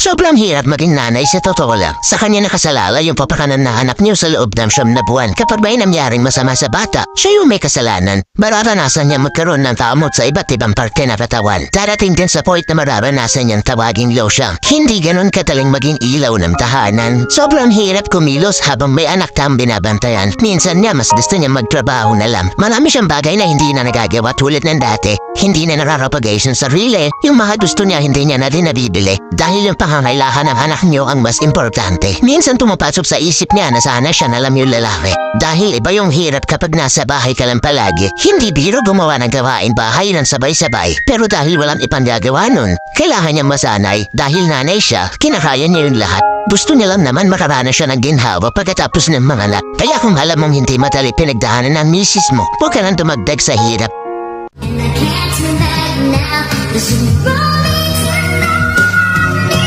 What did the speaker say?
Sobrang hirap maging nanay sa totoo lang. Sa kanya nakasalala yung papakanan na anak niyo sa loob ng 9 na buwan. Kapag may nangyaring masama sa bata, siya yung may kasalanan. Mararanasan niya magkaroon ng tamot sa iba't ibang parte na katawan. Darating din sa point na mararanasan niyang tawaging losyang. Hindi ganon kataling maging ilaw ng tahanan. Sobrang hirap kumilos habang may anak tang binabantayan. Minsan niya mas gusto niya magtrabaho na lang. Marami siyang bagay na hindi na nagagawa tulad ng dati. Hindi na nararapagay sa sarili. Yung mga gusto niya hindi niya na din nabibili. Dahil yung pangangailangan ng anak niyo ang mas importante. Minsan tumapasok sa isip niya na sana siya na lang yung lalaki. Dahil iba yung hirap kapag nasa bahay ka lang palagi. Hindi biro gumawa ng gawain bahay ng sabay-sabay. Pero dahil walang ipangagawa nun, kailangan niya masanay. Dahil nanay siya, kinakaya niya yung lahat. Gusto niya lang naman makaranas siya ng ginhawa pagkatapos ng mga anak. Kaya kung alam mong hindi madali pinagdaanan ng misis mo, huwag ka nang dumagdag sa hirap. And I can't turn back now. 'Cause you brought me